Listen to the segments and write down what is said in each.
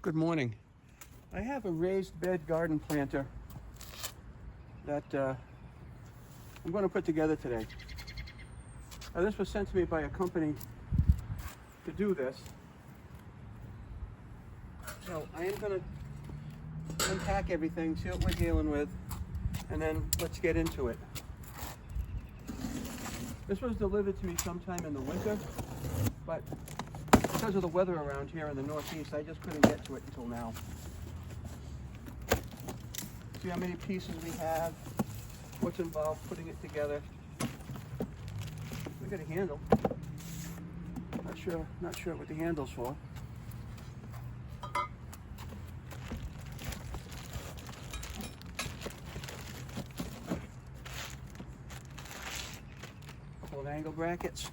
Good morning. I have a raised bed garden planter that I'm going to put together today. This was sent to me by a company to do this. So I am going to unpack everything, see what we're dealing with, and then let's get into it. This was delivered to me sometime in the winter, but because of the weather around here in the Northeast, I just couldn't get to it until now. See how many pieces we have, what's involved putting it together. We got a handle. Not sure what the handle's for. Couple of angle brackets.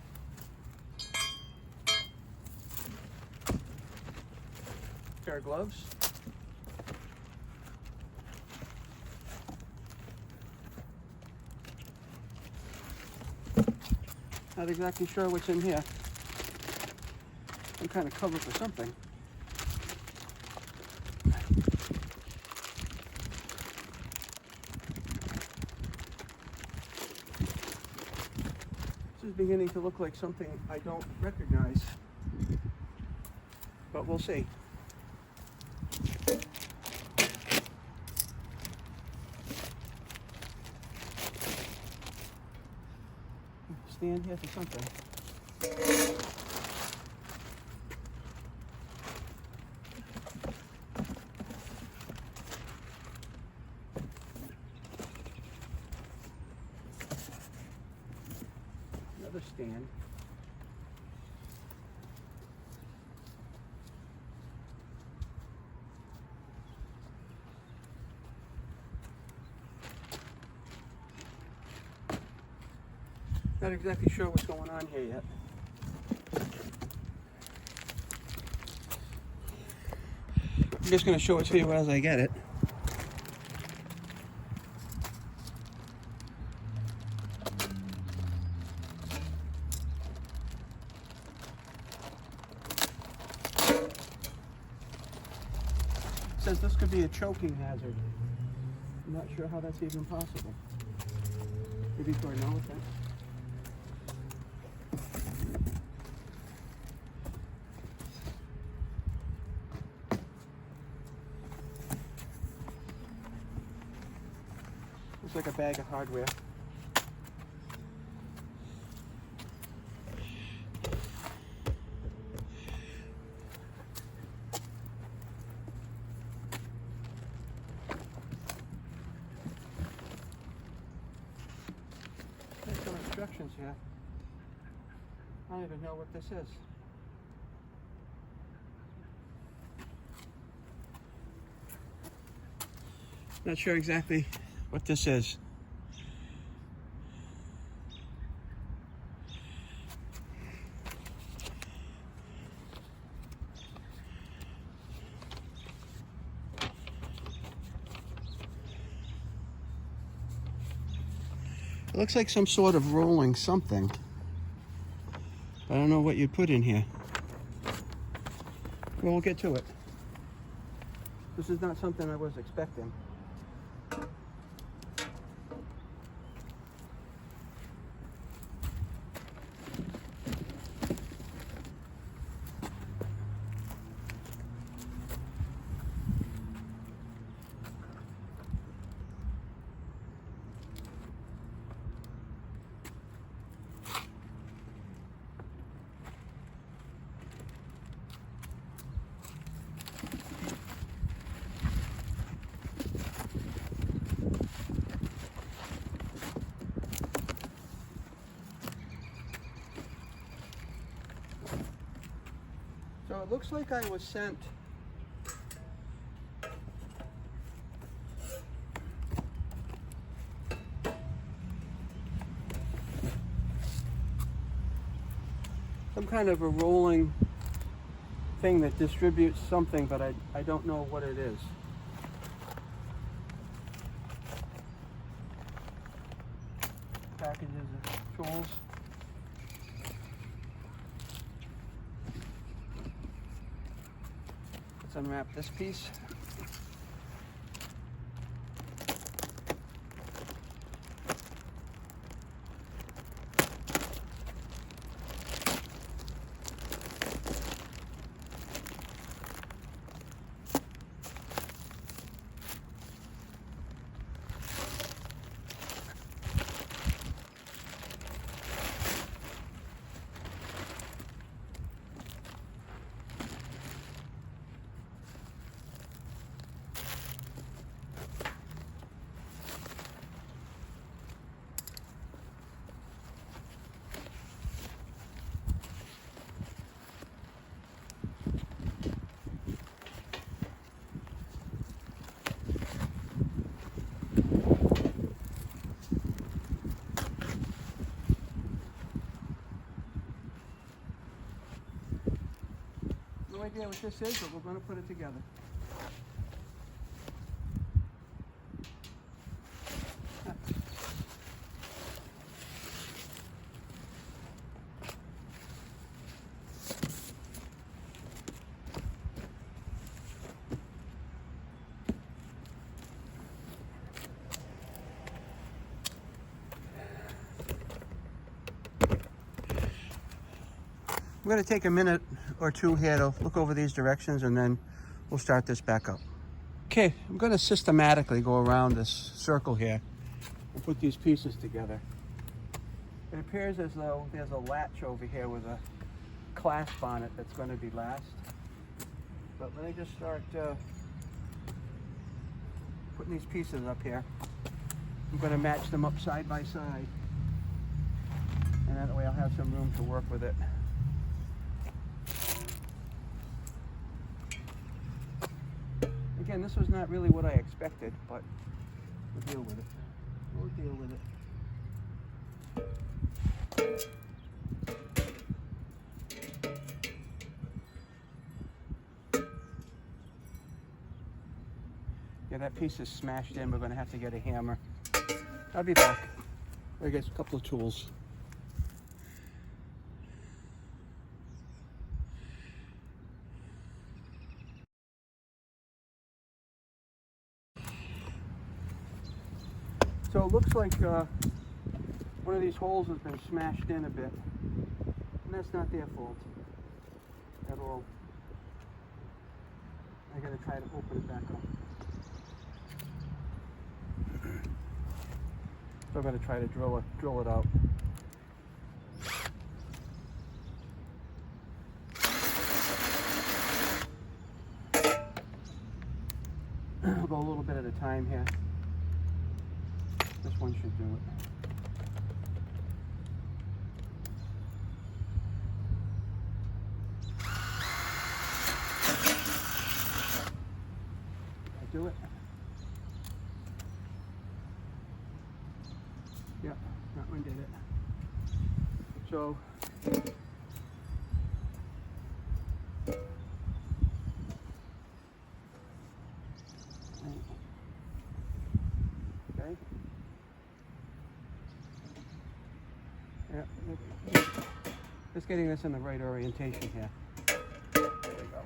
Pair of gloves. Not exactly sure what's in here. Some kind of cover for something. This is beginning to look like something I don't recognize, but we'll see. Stand here for something. Another stand. Not exactly sure what's going on here yet. I'm just going to show it to you as I get it. It says this could be a choking hazard. I'm not sure how that's even possible. Maybe for an elephant. Looks like a bag of hardware. There's some instructions here. I don't even know what this is. Not sure exactly what this is. It looks like some sort of rolling something. I don't know what you put in here. Well, we'll get to it. This is not something I was expecting. So it looks like I was sent some kind of a rolling thing that distributes something, but I don't know what it is. Packages of tools. Let's unwrap this piece. No idea what this is, but we're going to put it together. I'm going to take a minute or two here to look over these directions, and then we'll start this back up. Okay, I'm going to systematically go around this circle here and put these pieces together. It appears as though there's a latch over here with a clasp on it that's going to be last. But let me just start putting these pieces up here. I'm going to match them up side by side, and that way I'll have some room to work with it. Again, this was not really what I expected, but we'll deal with it. We'll deal with it. Yeah, that piece is smashed in. We're going to have to get a hammer. I'll be back. I guess a couple of tools. So it looks like one of these holes has been smashed in a bit, and that's not their fault at all. I gotta try to open it back up. So I'm gonna try to drill it out. I'll go a little bit at a time here. This one should do it. Did I do it? Yeah, that one did it. So, okay. Yeah, just getting this in the right orientation here. There we go.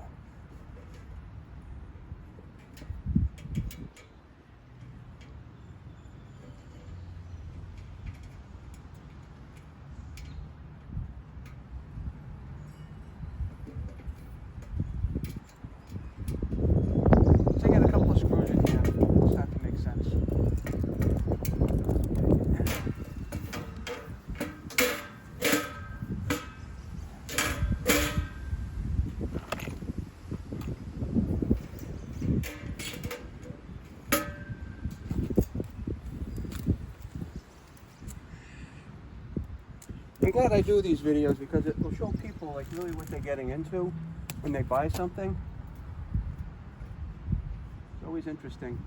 So I got a couple of screws in here. It'll start to make sense. I'm glad I do these videos because it will show people like really what they're getting into when they buy something. It's always interesting.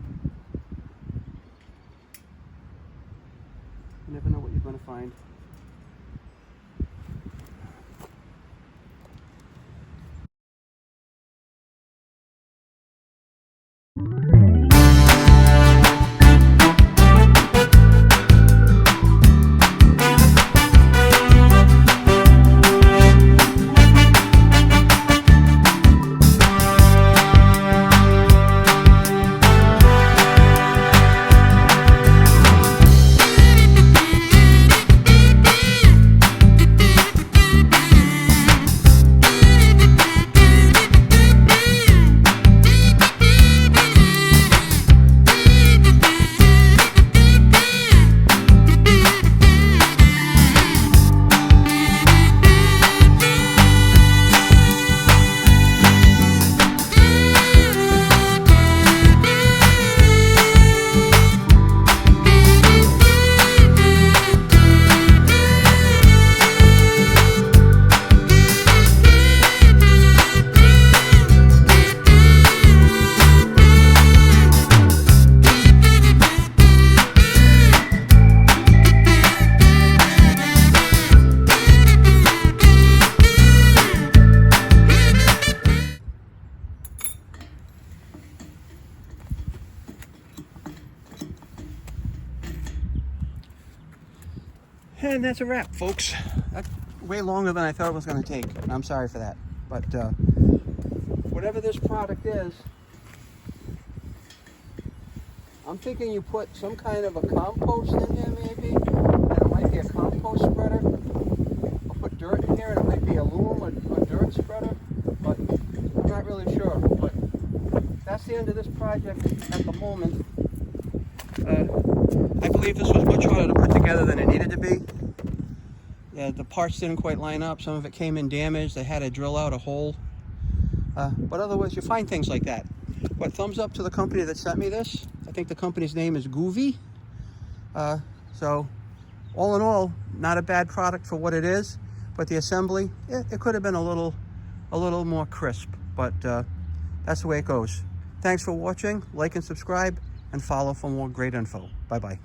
You never know what you're going to find. And that's a wrap, folks. That's way longer than I thought it was going to take. I'm sorry for that. But whatever this product is, I'm thinking you put some kind of a compost in here maybe, and it might be a compost spreader. I'll put dirt in here and it might be a loam or dirt spreader, but I'm not really sure. But that's the end of this project at the moment. I believe this was much harder to put together than it needed to be. The parts didn't quite line up. Some of it came in damaged. They had to drill out a hole. But otherwise, you find things like that. But thumbs up to the company that sent me this. I think the company's name is Gouvee. So all in all, not a bad product for what it is. But the assembly, it could have been a little more crisp. But that's the way it goes. Thanks for watching. Like and subscribe, and follow for more great info. Bye-bye.